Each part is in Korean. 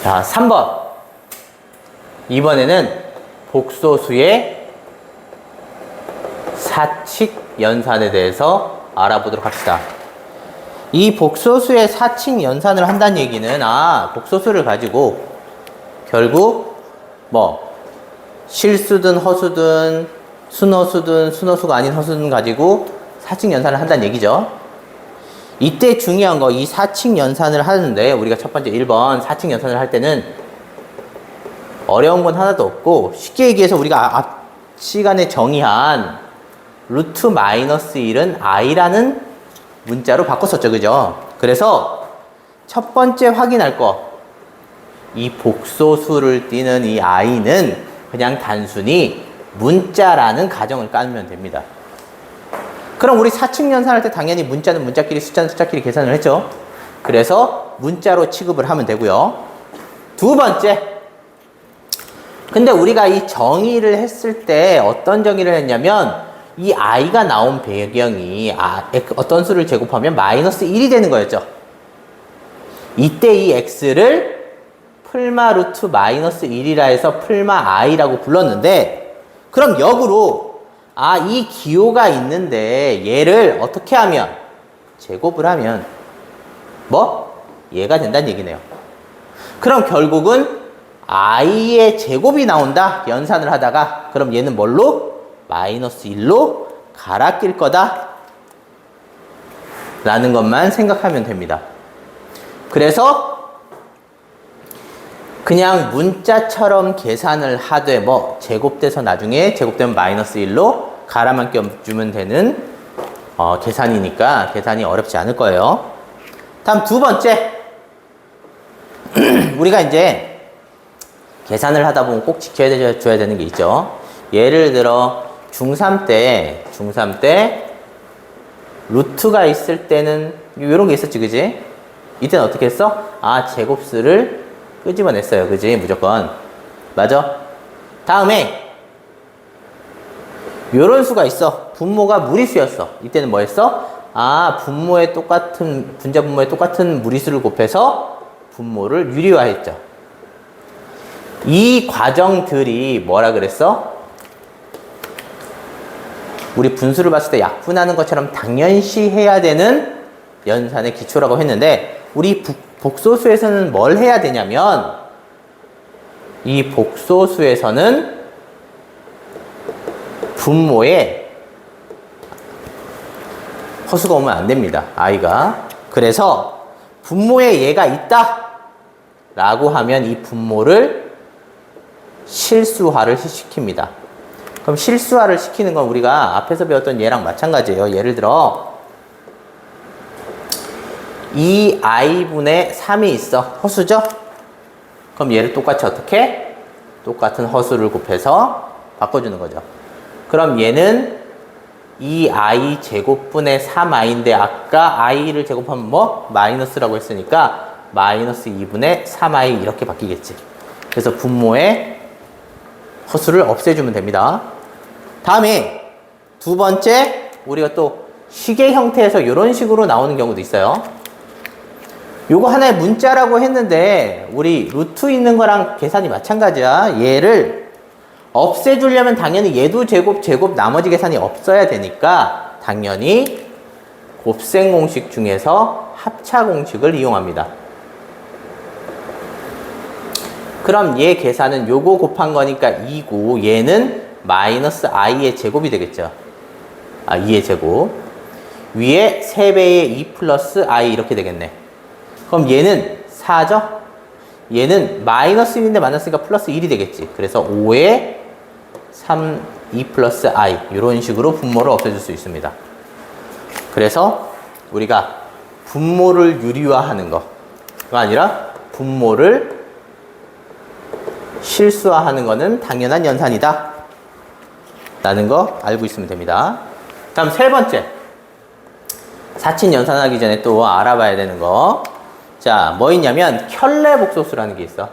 자, 3번. 이번에는 복소수의 사칙 연산에 대해서 알아보도록 합시다. 이 복소수의 사칙 연산을 한다는 얘기는, 복소수를 가지고 결국 실수든 허수든 순허수든 순허수가 아닌 허수든 가지고 사칙 연산을 한다는 얘기죠. 이때 중요한 거, 이 사칙 연산을 하는데, 우리가 첫 번째 1번 사칙 연산을 할 때는 어려운 건 하나도 없고, 쉽게 얘기해서 우리가 앞 시간에 정의한 루트 마이너스 1은 i라는 문자로 바꿨었죠. 그죠? 그래서 첫 번째 확인할 거, 이 복소수를 띠는 이 i는 그냥 단순히 문자라는 가정을 깔면 됩니다. 그럼 우리 사칙 연산할 때 당연히 문자는 문자끼리, 숫자는 숫자끼리 계산을 했죠. 그래서 문자로 취급을 하면 되고요. 두 번째, 근데 우리가 이 정의를 했을 때 어떤 정의를 했냐면, 이 i가 나온 배경이 어떤 수를 제곱하면 마이너스 1이 되는 거였죠. 이때 이 x를 풀마 루트 마이너스 1이라 해서 풀마 i라고 불렀는데, 그럼 역으로 이 기호가 있는데 얘를 어떻게 하면, 제곱을 하면 얘가 된다는 얘기네요. 그럼 결국은 i의 제곱이 나온다, 연산을 하다가. 그럼 얘는 뭘로? 마이너스 1로 갈아 낄 거다 라는 것만 생각하면 됩니다. 그래서 그냥 문자처럼 계산을 하되 제곱돼서 나중에 제곱되면 마이너스 1로 갈아만 껴주면 되는 계산이니까 계산이 어렵지 않을 거예요. 다음 두 번째, 우리가 이제 계산을 하다 보면 꼭 지켜줘야 되는 게 있죠. 예를 들어 중3 때 루트가 있을 때는 이런 게 있었지, 그지? 이때는 어떻게 했어? 제곱수를 끄집어냈어요, 그지? 무조건. 맞아? 다음에 요런 수가 있어. 분모가 무리수였어. 이때는 뭐 했어? 분자 분모의 똑같은 무리수를 곱해서 분모를 유리화했죠. 이 과정들이 뭐라 그랬어? 우리 분수를 봤을 때 약분하는 것처럼 당연시 해야 되는 연산의 기초라고 했는데, 우리 복소수에서는 뭘 해야 되냐면, 이 복소수에서는 분모에 허수가 오면 안 됩니다, i가. 그래서 분모에 얘가 있다 라고 하면 이 분모를 실수화를 시킵니다. 그럼 실수화를 시키는 건 우리가 앞에서 배웠던 얘랑 마찬가지예요. 예를 들어 이 i분의 3이 있어. 허수죠? 그럼 얘를 똑같이 어떻게? 똑같은 허수를 곱해서 바꿔주는 거죠. 그럼 얘는 이 i 제곱분의 3i인데, 아까 i를 제곱하면 마이너스라고 했으니까 마이너스 2분의 3i 이렇게 바뀌겠지. 그래서 분모에 허수를 없애주면 됩니다. 다음에 두 번째, 우리가 또 시계 형태에서 이런 식으로 나오는 경우도 있어요. 요거 하나의 문자라고 했는데 우리 루트 있는 거랑 계산이 마찬가지야. 얘를 없애주려면 당연히 얘도 제곱 나머지 계산이 없어야 되니까 당연히 곱셈 공식 중에서 합차 공식을 이용합니다. 그럼 얘 계산은 요거 곱한 거니까 2고, 얘는 마이너스 i의 제곱이 되겠죠. 2의 제곱. 위에 3배의 2 플러스 i 이렇게 되겠네. 그럼 얘는 4죠? 얘는 마이너스 1인데 마이너스니까 플러스 1이 되겠지. 그래서 5에 3, 2 플러스 i 이런 식으로 분모를 없애줄 수 있습니다. 그래서 우리가 분모를 유리화하는 거가 아니라 분모를 실수화하는 거는 당연한 연산이다 라는 거 알고 있으면 됩니다. 다음 세 번째, 사칙 연산하기 전에 또 알아봐야 되는 거. 자, 뭐 있냐면 켤레 복소수라는 게 있어.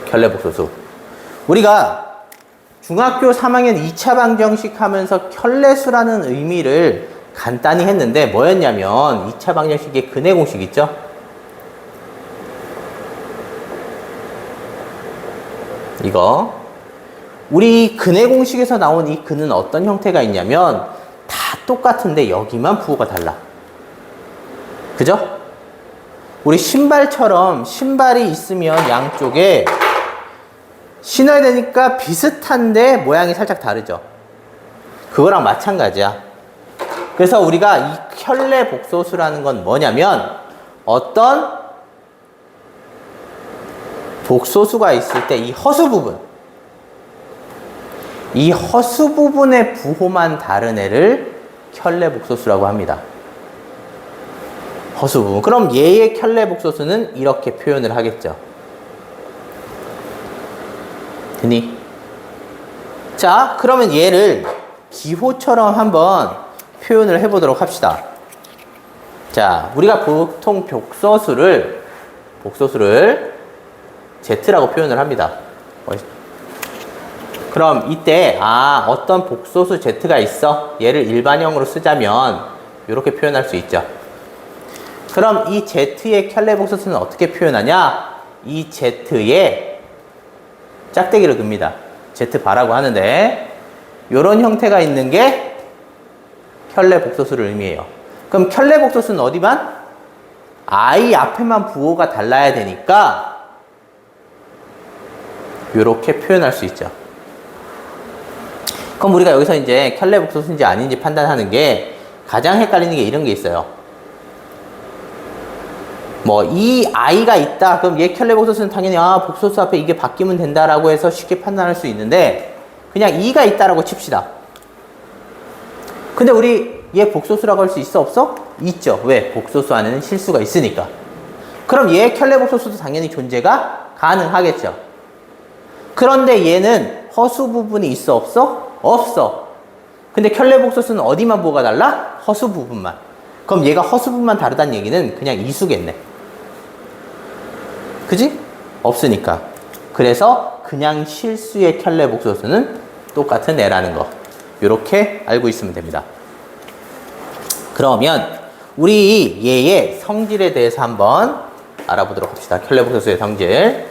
켤레 복소수. 우리가 중학교 3학년 2차 방정식 하면서 켤레수라는 의미를 간단히 했는데 뭐였냐면 2차 방정식의 근해 공식 있죠? 이거. 우리 근의 공식에서 나온 이 근은 어떤 형태가 있냐면 다 똑같은데 여기만 부호가 달라. 그죠? 우리 신발처럼 신발이 있으면 양쪽에 신어야 되니까 비슷한데 모양이 살짝 다르죠. 그거랑 마찬가지야. 그래서 우리가 이 켤레 복소수라는 건 뭐냐면 어떤 복소수가 있을 때 이 허수 부분, 이 허수 부분의 부호만 다른 애를 켤레 복소수라고 합니다. 허수 부분. 그럼 얘의 켤레 복소수는 이렇게 표현을 하겠죠. 되니? 자, 그러면 얘를 기호처럼 한번 표현을 해보도록 합시다. 자, 우리가 보통 복소수를 Z라고 표현을 합니다. 그럼 이때 어떤 복소수 Z가 있어? 얘를 일반형으로 쓰자면 이렇게 표현할 수 있죠. 그럼 이 Z의 켤레 복소수는 어떻게 표현하냐? 이 Z에 짝대기를 긋습니다. Z바라고 하는데 이런 형태가 있는 게 켤레 복소수를 의미해요. 그럼 켤레 복소수는 어디만? I 앞에만 부호가 달라야 되니까 이렇게 표현할 수 있죠. 그럼 우리가 여기서 이제 켤레 복소수인지 아닌지 판단하는 게 가장 헷갈리는 게 이런 게 있어요. 뭐 이 I가 있다. 그럼 얘 켤레 복소수는 당연히 복소수 앞에 이게 바뀌면 된다라고 해서 쉽게 판단할 수 있는데 그냥 E가 있다라고 칩시다. 근데 우리 얘 복소수라고 할 수 있어 없어? 있죠. 왜? 복소수 안에는 실수가 있으니까. 그럼 얘 켤레 복소수도 당연히 존재가 가능하겠죠. 그런데 얘는 허수 부분이 있어 없어? 없어. 근데 켤레 복소수는 어디만 부호가 달라? 허수 부분만. 그럼 얘가 허수 부분만 다르다는 얘기는 그냥 이수겠네. 그지? 없으니까. 그래서 그냥 실수의 켤레 복소수는 똑같은 애라는 거. 이렇게 알고 있으면 됩니다. 그러면 우리 얘의 성질에 대해서 한번 알아보도록 합시다. 켤레 복소수의 성질.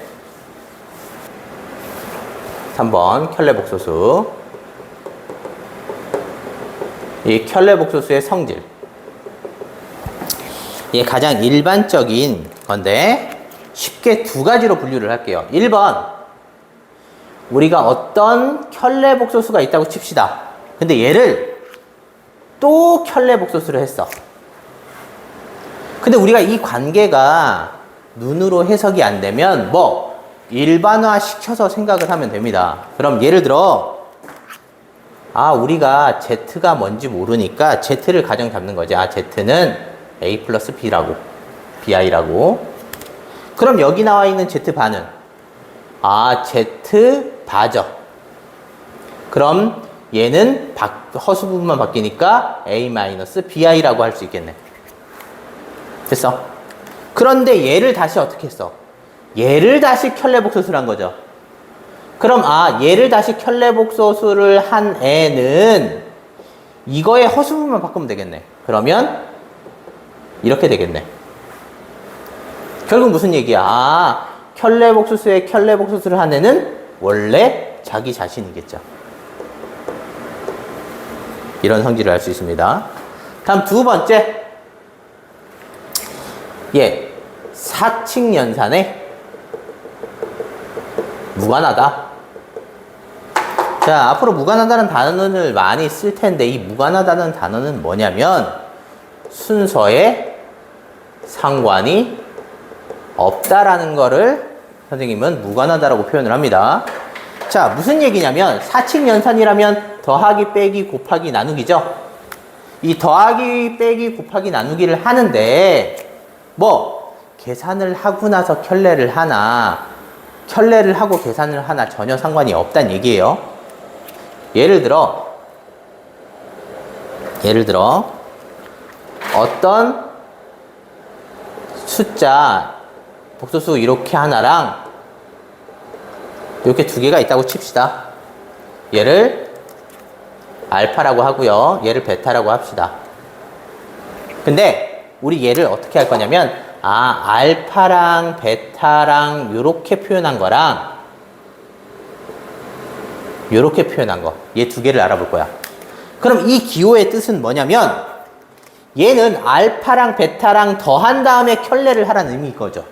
3번 켤레 복소수. 이 켤레 복소수의 성질. 이게 가장 일반적인 건데 쉽게 두 가지로 분류를 할게요. 1번 우리가 어떤 켤레 복소수가 있다고 칩시다. 근데 얘를 또 켤레 복소수를 했어. 근데 우리가 이 관계가 눈으로 해석이 안 되면 뭐 일반화 시켜서 생각을 하면 됩니다. 그럼 예를 들어 우리가 Z가 뭔지 모르니까 Z를 가정 잡는 거지. Z는 A 플러스 B라고 BI라고. 그럼 여기 나와 있는 Z바는 Z바죠. 그럼 얘는 허수 부분만 바뀌니까 A-BI라고 할 수 있겠네. 됐어? 그런데 얘를 다시 어떻게 했어? 얘를 다시 켤레 복소수를 한 거죠. 그럼 얘를 다시 켤레 복소수를 한 애는 이거의 허수 부분만 바꾸면 되겠네. 그러면 이렇게 되겠네. 결국 무슨 얘기야? 켤레 복소수에 켤레 복소수를 한 애는 원래 자기 자신이겠죠. 이런 성질을 알 수 있습니다. 다음 두 번째. 사칙연산의 무관하다. 자, 앞으로 무관하다는 단어를 많이 쓸 텐데 이 무관하다는 단어는 뭐냐면 순서에 상관이 없다라는 거를 선생님은 무관하다라고 표현을 합니다. 자, 무슨 얘기냐면 사칙연산이라면 더하기 빼기 곱하기 나누기죠. 이 더하기 빼기 곱하기 나누기를 하는데 뭐 계산을 하고 나서 켤레를 하나 켤레를 하고 계산을 하나 전혀 상관이 없다는 얘기예요. 예를 들어 어떤 숫자 복소수 이렇게 하나랑 이렇게 두 개가 있다고 칩시다. 얘를 알파라고 하고요. 얘를 베타라고 합시다. 근데 우리 얘를 어떻게 할 거냐면 알파랑 베타랑 이렇게 표현한 거랑 요렇게 표현한 거. 얘 두 개를 알아볼 거야. 그럼 이 기호의 뜻은 뭐냐면 얘는 알파랑 베타랑 더한 다음에 켤레를 하라는 의미인 거죠.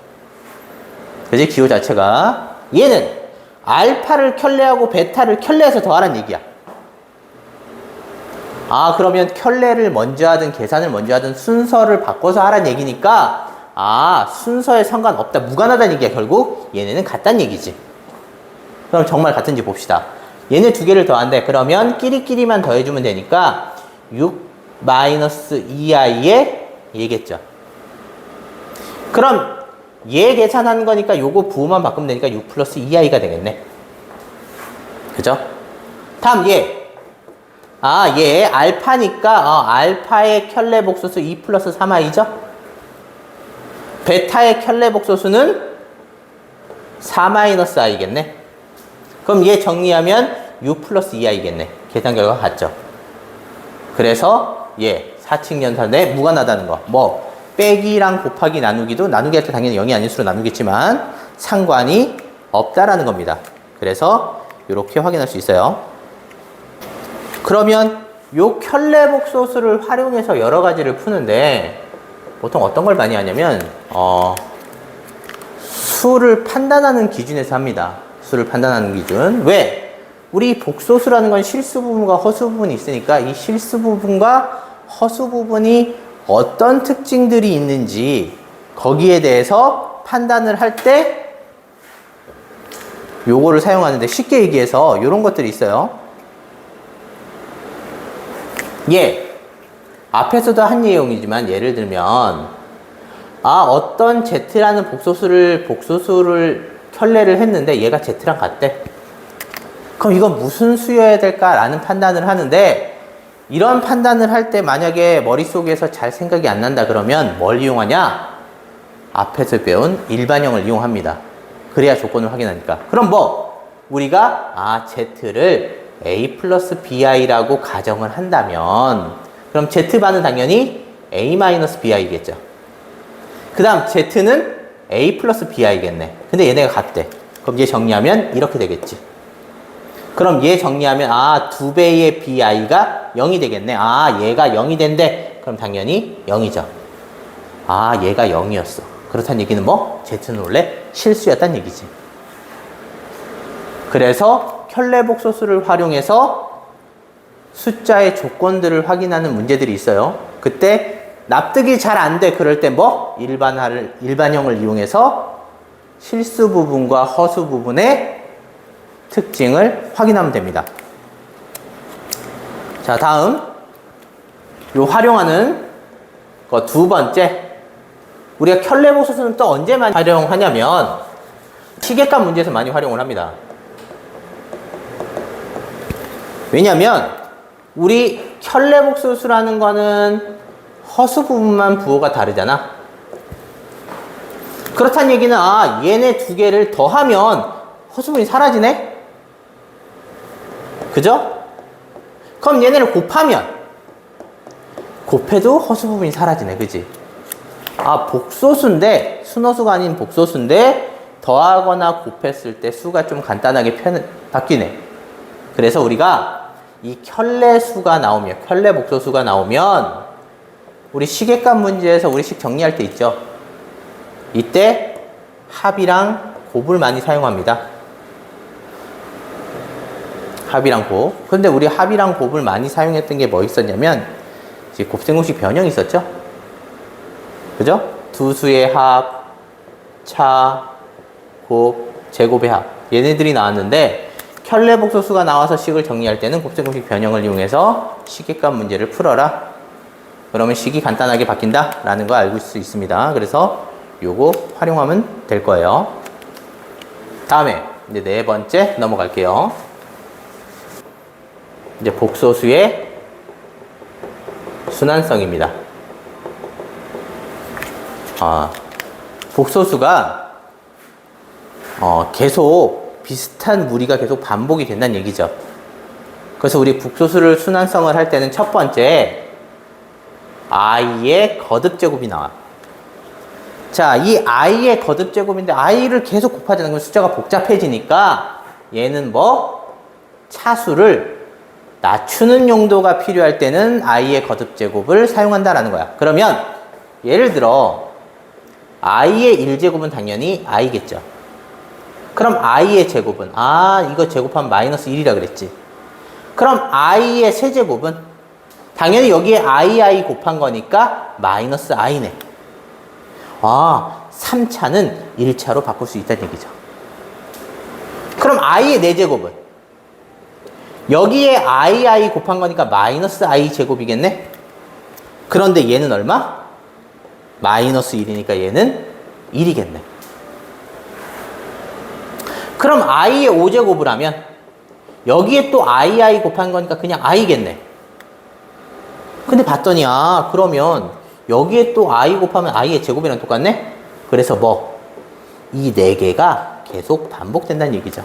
그지? 기호 자체가. 얘는 알파를 켤레하고 베타를 켤레해서 더하라는 얘기야. 아, 그러면 켤레를 먼저 하든 계산을 먼저 하든 순서를 바꿔서 하라는 얘기니까 아, 순서에 상관없다. 무관하다는 얘기야. 결국 얘네는 같다는 얘기지. 그럼 정말 같은지 봅시다. 얘네 두 개를 더한대. 그러면 끼리끼리만 더해주면 되니까 6 마이너스 2i에 얘겠죠. 그럼 얘 계산한 거니까 요거 부호만 바꾸면 되니까 6 플러스 2i가 되겠네. 그죠? 다음 얘. 아, 얘 알파니까 알파의 켤레 복소수 2 플러스 3i죠? 베타의 켤레 복소수는 4 마이너스 i겠네. 그럼 얘 정리하면 6 플러스 2i겠네. 계산 결과가 같죠? 그래서 얘 4칙 연산에 무관하다는 거. 뭐 빼기랑 곱하기 나누기도 나누기 할 때 당연히 0이 아닌 수로 나누겠지만 상관이 없다라는 겁니다. 그래서 이렇게 확인할 수 있어요. 그러면 요 켤레 복소수를 활용해서 여러 가지를 푸는데 보통 어떤 걸 많이 하냐면 수를 판단하는 기준에서 합니다. 수를 판단하는 기준. 왜? 우리 복소수라는 건 실수 부분과 허수 부분이 있으니까 이 실수 부분과 허수 부분이 어떤 특징들이 있는지 거기에 대해서 판단을 할 때 요거를 사용하는데 쉽게 얘기해서 요런 것들이 있어요. 앞에서도 한 내용이지만 예를 들면 어떤 Z라는 복소수를 켤레를 했는데 얘가 Z랑 같대. 그럼 이건 무슨 수여야 될까라는 판단을 하는데 이런 판단을 할 때 만약에 머릿속에서 잘 생각이 안 난다 그러면 뭘 이용하냐? 앞에서 배운 일반형을 이용합니다. 그래야 조건을 확인하니까. 그럼 우리가 Z를 A 플러스 BI라고 가정을 한다면 그럼 Z반은 당연히 A 마이너스 BI겠죠. 그 다음 Z는 A 플러스 BI겠네. 근데 얘네가 같대. 그럼 얘 정리하면 이렇게 되겠지. 그럼 얘 정리하면 2배의 BI가 0이 되겠네. 얘가 0이 된대. 그럼 당연히 0이죠. 얘가 0이었어. 그렇다는 얘기는 Z는 원래 실수였다는 얘기지. 그래서 켤레 복소수를 활용해서 숫자의 조건들을 확인하는 문제들이 있어요. 그때 납득이 잘 안 돼. 그럴 때 일반형을 이용해서 실수 부분과 허수 부분의 특징을 확인하면 됩니다. 자, 다음 요 활용하는 거 두 번째. 우리가 켤레 복소수는 또 언제 많이 활용하냐면 시계값 문제에서 많이 활용을 합니다. 왜냐면 우리 켤레 복소수라는 거는 허수 부분만 부호가 다르잖아. 그렇다는 얘기는 얘네 두 개를 더하면 허수 부분이 사라지네? 그죠? 그럼 얘네를 곱해도 허수 부분이 사라지네. 그지? 복소수인데 순허수가 아닌 복소수인데 더하거나 곱했을 때 수가 좀 간단하게 바뀌네. 그래서 우리가 이 켤레 복소수가 나오면 우리 시계값 문제에서 우리 식 정리할 때 있죠. 이때 합이랑 곱을 많이 사용합니다. 합이랑 곱. 근데 우리 합이랑 곱을 많이 사용했던 게 뭐 있었냐면 곱셈공식 변형이 있었죠. 그죠? 두 수의 합, 차, 곱, 제곱의 합. 얘네들이 나왔는데 켤레 복소수가 나와서 식을 정리할 때는 곱셈공식 변형을 이용해서 시계값 문제를 풀어라. 그러면 식이 간단하게 바뀐다 라는 거 알고 수 있습니다. 그래서 요거 활용하면 될 거예요. 다음에 이제 네 번째 넘어갈게요. 이제 복소수의 순환성입니다. 복소수가 계속 비슷한 무리가 계속 반복이 된다는 얘기죠. 그래서 우리 복소수를 순환성을 할 때는 첫 번째 i의 거듭제곱이 나와. 자, 이 i의 거듭제곱인데 i를 계속 곱하자는 건 숫자가 복잡해지니까 얘는 차수를 낮추는 용도가 필요할 때는 i의 거듭제곱을 사용한다라는 거야. 그러면 예를 들어 i의 1제곱은 당연히 i겠죠. 그럼 i의 제곱은 이거 제곱하면 마이너스 1이라 그랬지. 그럼 i의 세제곱은 당연히 여기에 i 곱한 거니까 마이너스 i네. 3차는 1차로 바꿀 수 있다는 얘기죠. 그럼 i의 4제곱은 여기에 i 곱한 거니까 마이너스 i 제곱이겠네? 그런데 얘는 얼마? 마이너스 1이니까 얘는 1이겠네. 그럼 i의 5제곱을 하면 여기에 또 i 곱한 거니까 그냥 i겠네. 근데 봤더니 그러면 여기에 또 i 곱하면 i의 제곱이랑 똑같네? 그래서 이 4개가 계속 반복된다는 얘기죠.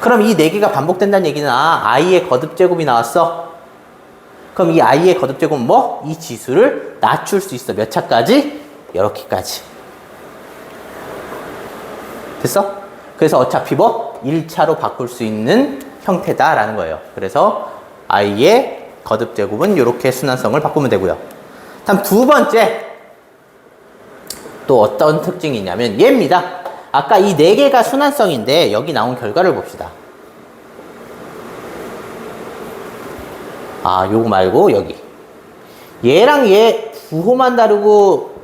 그럼 이 4개가 반복된다는 얘기는 i의 거듭제곱이 나왔어. 그럼 이 i의 거듭제곱은 이 지수를 낮출 수 있어. 몇 차까지? 이렇게까지. 됐어? 그래서 어차피 1차로 바꿀 수 있는 형태다라는 거예요. 그래서 i의 거듭제곱은 이렇게 순환성을 바꾸면 되고요. 다음 두 번째 또 어떤 특징이 있냐면 얘입니다. 아까 이 4개가 순환성인데 여기 나온 결과를 봅시다. 요거 말고 여기 얘랑 얘 부호만 다르고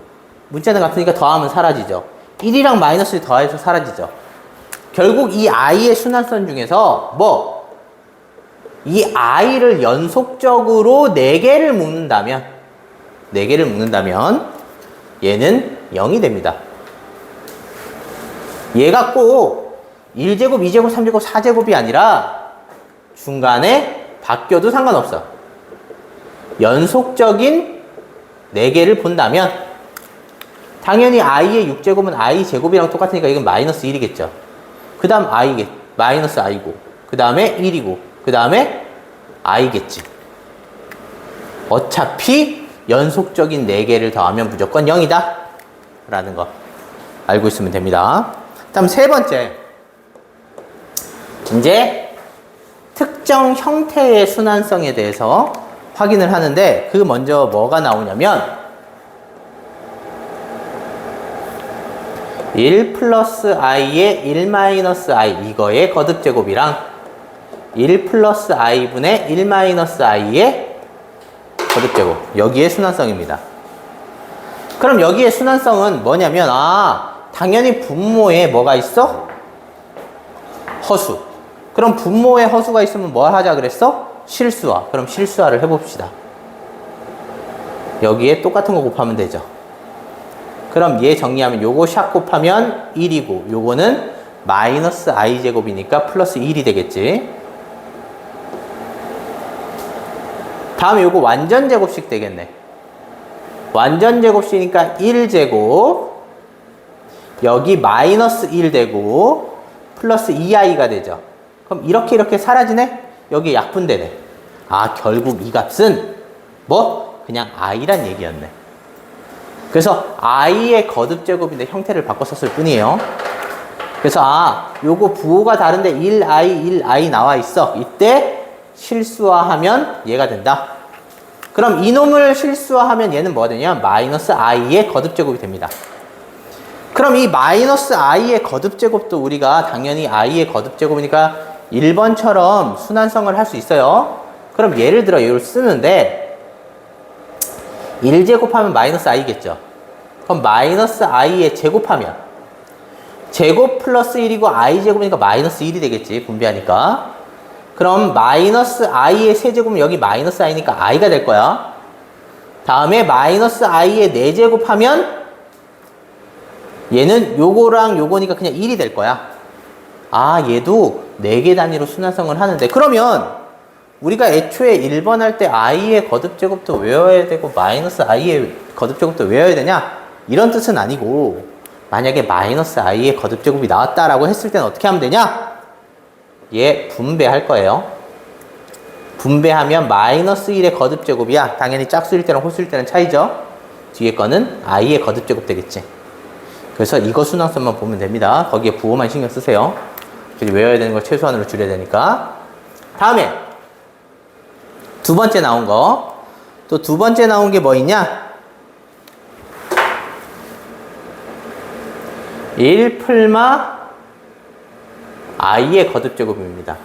문자는 같으니까 더하면 사라지죠. 1이랑 마이너스를 더해서 사라지죠. 결국 이 i의 순환성 중에서 이 i를 연속적으로 4개를 묶는다면 얘는 0이 됩니다. 얘가 꼭 1제곱, 2제곱, 3제곱, 4제곱이 아니라 중간에 바뀌어도 상관없어. 연속적인 4개를 본다면 당연히 i의 6제곱은 i 제곱이랑 똑같으니까 이건 마이너스 1이겠죠. 그 다음 마이너스 i고 그 다음에 1이고 그 다음에 i겠지. 어차피 연속적인 4개를 더하면 무조건 0이다 라는 거 알고 있으면 됩니다. 다음 세 번째, 이제 특정 형태의 순환성에 대해서 확인을 하는데 그 먼저 뭐가 나오냐면 1 플러스 i의 1 마이너스 i 이거의 거듭제곱이랑 1 플러스 i분의 1 마이너스 i의 거듭제곱 여기에 순환성입니다. 그럼 여기에 순환성은 뭐냐면 당연히 분모에 뭐가 있어? 허수. 그럼 분모에 허수가 있으면 뭐 하자 그랬어? 실수화. 그럼 실수화를 해봅시다. 여기에 똑같은 거 곱하면 되죠. 그럼 얘 정리하면 요거 샥 곱하면 1이고 요거는 마이너스 i제곱이니까 플러스 1이 되겠지. 다음에 요거 완전제곱식 되겠네. 완전제곱식이니까 1제곱 여기 마이너스 1 되고 플러스 2i가 되죠. 그럼 이렇게 사라지네? 여기 약분되네. 결국 이 값은 그냥 i란 얘기였네. 그래서 i의 거듭제곱인데 형태를 바꿔 썼을 뿐이에요. 그래서 요거 부호가 다른데 1i 나와 있어. 이때 실수화하면 얘가 된다. 그럼 이놈을 실수화하면 얘는 뭐가 되냐? 마이너스 i의 거듭제곱이 됩니다. 그럼 이 마이너스 i의 거듭제곱도 우리가 당연히 i의 거듭제곱이니까 1번처럼 순환성을 할 수 있어요. 그럼 예를 들어 이걸 쓰는데 1제곱하면 마이너스 i겠죠. 그럼 마이너스 i의 제곱하면 제곱 플러스 1이고 i제곱이니까 마이너스 1이 되겠지. 분배하니까. 그럼 마이너스 i의 세제곱은 여기 마이너스 i니까 i가 될 거야. 다음에 마이너스 i의 4제곱하면 얘는 요거랑 요거니까 그냥 1이 될 거야. 얘도 4개 단위로 순환성을 하는데 그러면 우리가 애초에 1번 할 때 i의 거듭제곱도 외워야 되고 마이너스 i의 거듭제곱도 외워야 되냐? 이런 뜻은 아니고 만약에 마이너스 i의 거듭제곱이 나왔다라고 했을 때는 어떻게 하면 되냐? 얘 분배할 거예요. 분배하면 마이너스 1의 거듭제곱이야. 당연히 짝수일 때랑 홀수일 때는 차이죠. 뒤에 거는 i의 거듭제곱 되겠지. 그래서 이거 순환성만 보면 됩니다. 거기에 부호만 신경 쓰세요. 외워야 되는 걸 최소한으로 줄여야 되니까. 다음에 두 번째 나온 거. 또 두 번째 나온 게 뭐 있냐? 1 풀마 i의 거듭제곱입니다.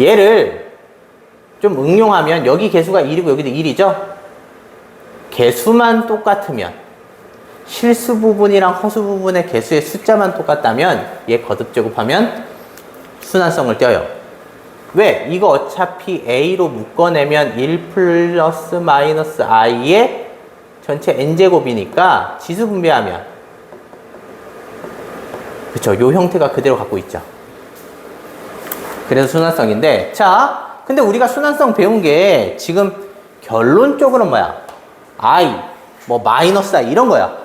얘를 좀 응용하면 여기 개수가 1이고 여기도 1이죠? 개수만 똑같으면, 실수 부분이랑 허수 부분의 개수의 숫자만 똑같다면 얘 거듭제곱하면 순환성을 떼어요. 왜? 이거 어차피 a로 묶어내면 1 플러스 마이너스 i의 전체 n제곱이니까 지수 분배하면, 그쵸, 요 형태가 그대로 갖고 있죠. 그래서 순환성인데, 자, 근데 우리가 순환성 배운 게 지금 결론적으로는 뭐야? i, 뭐 마이너스 i 이런 거야.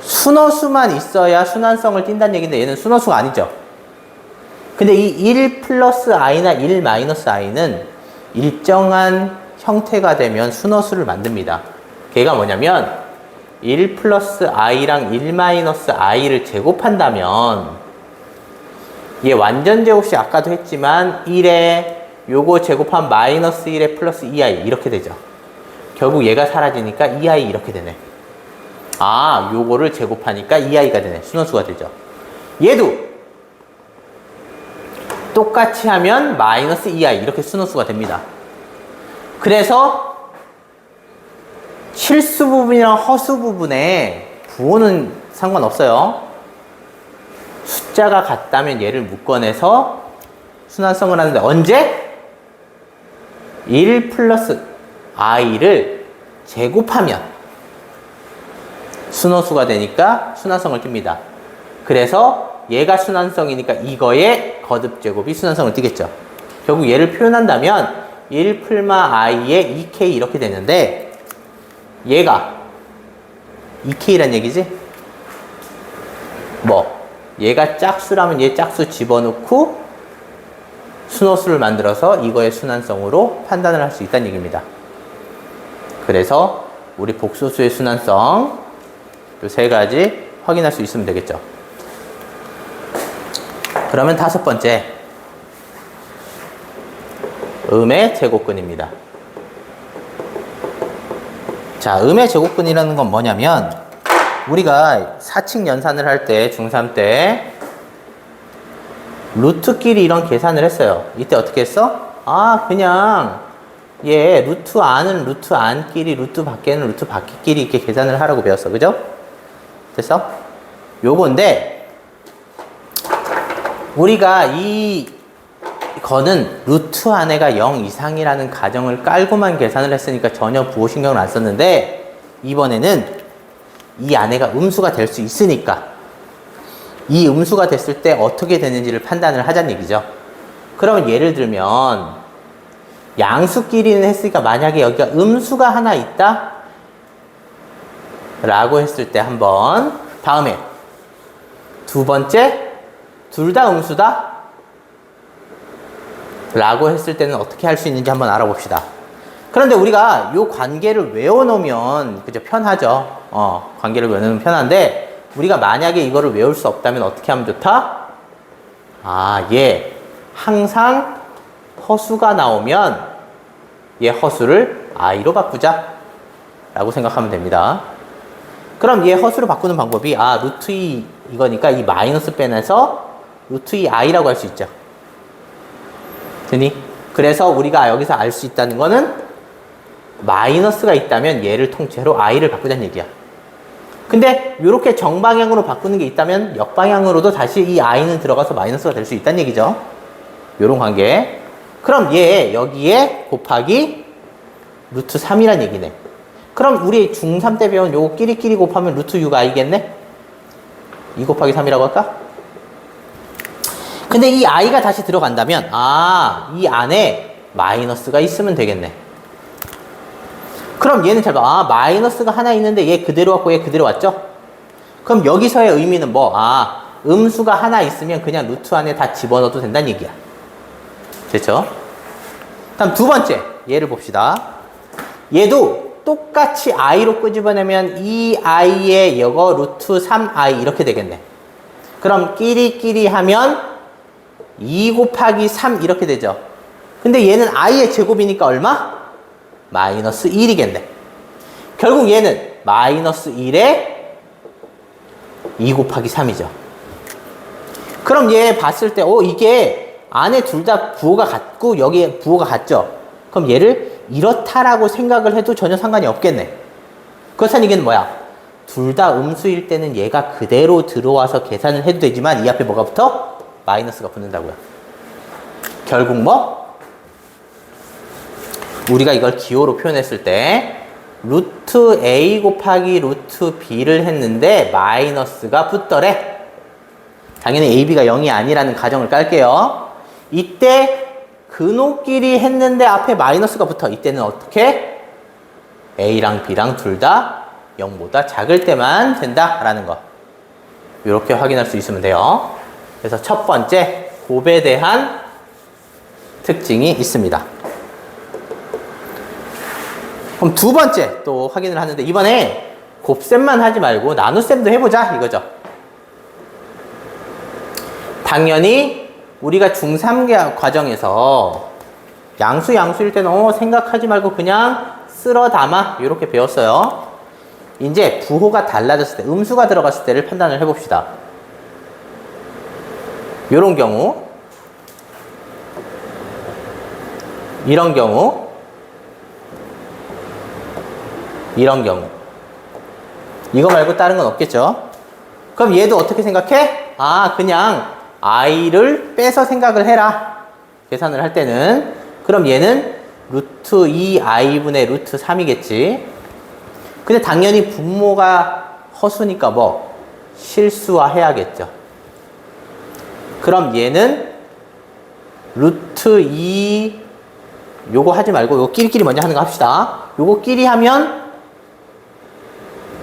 순어수만 있어야 순환성을 띈다는 얘기인데 얘는 순어수가 아니죠. 근데 이 1 플러스 i나 1 마이너스 i는 일정한 형태가 되면 순어수를 만듭니다. 걔가 뭐냐면 1 플러스 i랑 1 마이너스 i를 제곱한다면 얘 완전 제곱식 아까도 했지만 1에 요거 제곱한 마이너스 1에 플러스 2i 이렇게 되죠. 결국 얘가 사라지니까 2i 이렇게 되네. 아, 요거를 제곱하니까 2i가 되네. 순원수가 되죠. 얘도 똑같이 하면 마이너스 2i 이렇게 순원수가 됩니다. 그래서 실수 부분이랑 허수 부분에 부호는 상관없어요. 숫자가 같다면 얘를 묶어내서 순환성을 하는데 언제? 1 플러스 i를 제곱하면 순호수가 되니까 순환성을 띱니다. 그래서 얘가 순환성이니까 이거의 거듭제곱이 순환성을 띠겠죠. 결국 얘를 표현한다면 1 풀마 i의 2k 이렇게 되는데 얘가 2k란 얘기지? 뭐 얘가 짝수라면 얘 짝수 집어넣고 순호수를 만들어서 이거의 순환성으로 판단을 할 수 있다는 얘기입니다. 그래서 우리 복소수의 순환성 이 세 가지 확인할 수 있으면 되겠죠. 그러면 다섯 번째, 음의 제곱근입니다. 자, 음의 제곱근이라는 건 뭐냐면 우리가 사칙 연산을 할 때 중3 때 루트끼리 이런 계산을 했어요. 이때 어떻게 했어? 아, 그냥 얘 루트 안은 루트 안끼리, 루트 밖에는 루트 밖끼리 이렇게 계산을 하라고 배웠어. 그죠? 됐어? 요건데 우리가 이거는 루트 안에가 0 이상이라는 가정을 깔고만 계산을 했으니까 전혀 부호신경을 안 썼는데 이번에는 이 안에가 음수가 될 수 있으니까 이 음수가 됐을 때 어떻게 되는지를 판단을 하자는 얘기죠. 그러면 예를 들면 양수끼리는 했으니까 만약에 여기가 음수가 하나 있다 라고 했을 때 한번 다음에 두 번째 둘 다 음수다 라고 했을 때는 어떻게 할 수 있는지 한번 알아봅시다. 그런데 우리가 이 관계를 외워놓으면 그죠 편하죠. 관계를 외워놓으면 편한데 우리가 만약에 이거를 외울 수 없다면 어떻게 하면 좋다? 아, 얘 항상 허수가 나오면 얘 허수를 i로 바꾸자 라고 생각하면 됩니다. 그럼 얘 허수로 바꾸는 방법이 루트 2 이거니까 이 마이너스 빼내서 루트 2 i라고 할 수 있죠. 되니? 그래서 우리가 여기서 알 수 있다는 거는 마이너스가 있다면 얘를 통째로 i를 바꾸자는 얘기야. 근데 이렇게 정방향으로 바꾸는 게 있다면 역방향으로도 다시 이 i는 들어가서 마이너스가 될 수 있다는 얘기죠. 요런 관계. 그럼 얘 여기에 곱하기 루트 3이란 얘기네. 그럼 우리 중3 때 배운 요거 끼리끼리 곱하면 루트 6i겠네? 2 곱하기 3이라고 할까? 근데 이 i가 다시 들어간다면 이 안에 마이너스가 있으면 되겠네. 그럼 얘는 잘 봐. 마이너스가 하나 있는데 얘 그대로 왔고 얘 그대로 왔죠? 그럼 여기서의 의미는 뭐? 음수가 하나 있으면 그냥 루트 안에 다 집어넣어도 된다는 얘기야. 됐죠? 다음 두 번째 얘를 봅시다. 얘도 똑같이 i로 끄집어내면 이 i의 이거 루트 3i 이렇게 되겠네. 그럼 끼리끼리 하면 2 곱하기 3 이렇게 되죠. 근데 얘는 i의 제곱이니까 얼마? 마이너스 1이겠네. 결국 얘는 마이너스 1에 2 곱하기 3이죠. 그럼 얘 봤을 때 이게 안에 둘 다 부호가 같고 여기에 부호가 같죠. 그럼 얘를 이렇다라고 생각을 해도 전혀 상관이 없겠네. 그렇다는 얘기는 뭐야? 둘 다 음수일 때는 얘가 그대로 들어와서 계산을 해도 되지만 이 앞에 뭐가 붙어? 마이너스가 붙는다고요. 결국 뭐? 우리가 이걸 기호로 표현했을 때 루트 A 곱하기 루트 B를 했는데 마이너스가 붙더래. 당연히 A, B가 0이 아니라는 가정을 깔게요. 이때 근호끼리 했는데 앞에 마이너스가 붙어. 이때는 어떻게? A랑 B랑 둘 다 0보다 작을 때만 된다라는 거. 이렇게 확인할 수 있으면 돼요. 그래서 첫 번째 곱에 대한 특징이 있습니다. 그럼 두 번째 또 확인을 하는데 이번에 곱셈만 하지 말고 나눗셈도 해보자 이거죠. 당연히 우리가 중3 과정에서 양수일 때는 생각하지 말고 그냥 쓸어 담아 이렇게 배웠어요. 이제 부호가 달라졌을 때 음수가 들어갔을 때를 판단을 해봅시다. 이런 경우 이런 경우 이거 말고 다른 건 없겠죠. 그럼 얘도 어떻게 생각해? 그냥 i를 빼서 생각을 해라. 계산을 할 때는. 그럼 얘는 루트 2i분의 루트 3이겠지. 근데 당연히 분모가 허수니까 뭐 실수화 해야겠죠. 그럼 얘는 루트 2 요거 하지 말고 요거 끼리끼리 먼저 하는 거 합시다. 요거 끼리 하면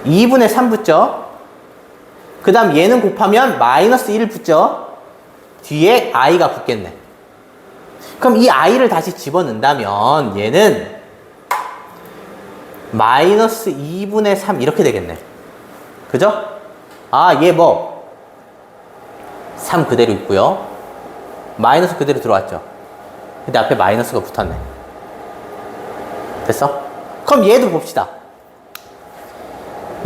2분의 3 붙죠. 그 다음 얘는 곱하면 마이너스 1 붙죠. 뒤에 i가 붙겠네. 그럼 이 i를 다시 집어넣는다면 얘는 마이너스 2분의 3 이렇게 되겠네. 그죠? 얘 뭐 3 그대로 있고요. 마이너스 그대로 들어왔죠. 근데 앞에 마이너스가 붙었네. 됐어? 그럼 얘도 봅시다.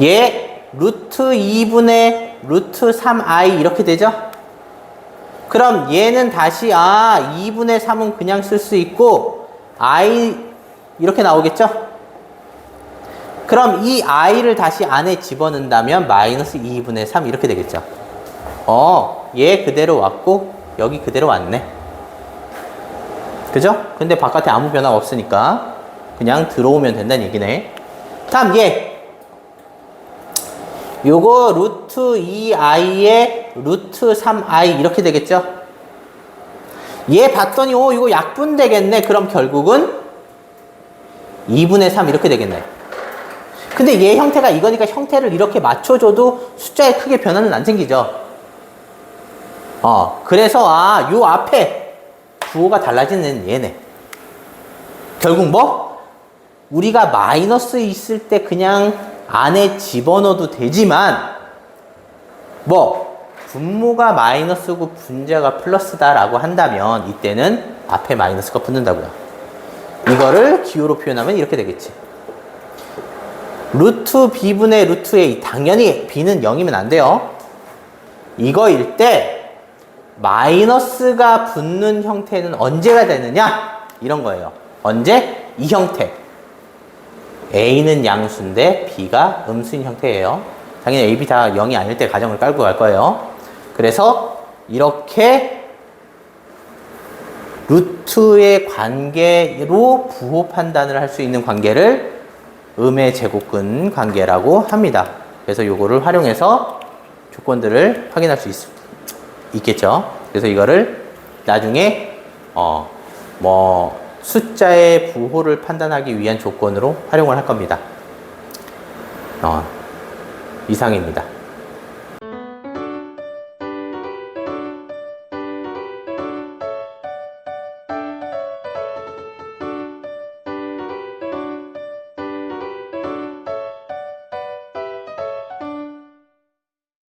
얘 루트 2분의 루트 3i 이렇게 되죠? 그럼 얘는 다시 2분의 3은 그냥 쓸 수 있고 i 이렇게 나오겠죠? 그럼 이 i를 다시 안에 집어넣는다면 마이너스 2분의 3 이렇게 되겠죠? 얘 그대로 왔고 여기 그대로 왔네. 그죠? 근데 바깥에 아무 변화가 없으니까 그냥 들어오면 된다는 얘기네. 다음 얘 요거 루트 2i에 루트 3i 이렇게 되겠죠? 얘 봤더니 이거 약분 되겠네. 그럼 결국은 2분의 3 이렇게 되겠네. 근데 얘 형태가 이거니까 형태를 이렇게 맞춰줘도 숫자에 크게 변화는 안 생기죠. 그래서 요 앞에 부호가 달라지는 얘네. 결국 뭐? 우리가 마이너스 있을 때 그냥 안에 집어넣어도 되지만 뭐 분모가 마이너스고 분자가 플러스다라고 한다면 이때는 앞에 마이너스가 붙는다고요. 이거를 기호로 표현하면 이렇게 되겠지. 루트 b분의 루트 a. 당연히 b는 0이면 안 돼요. 이거일 때 마이너스가 붙는 형태는 언제가 되느냐? 이런 거예요. 언제? 이 형태. a는 양수인데 b가 음수인 형태예요. 당연히 a, b 다 0이 아닐 때 가정을 깔고 갈 거예요. 그래서 이렇게 루트의 관계로 부호 판단을 할 수 있는 관계를 음의 제곱근 관계라고 합니다. 그래서 요거를 활용해서 조건들을 확인할 수 있겠죠. 그래서 이거를 나중에 숫자의 부호를 판단하기 위한 조건으로 활용을 할 겁니다. 이상입니다.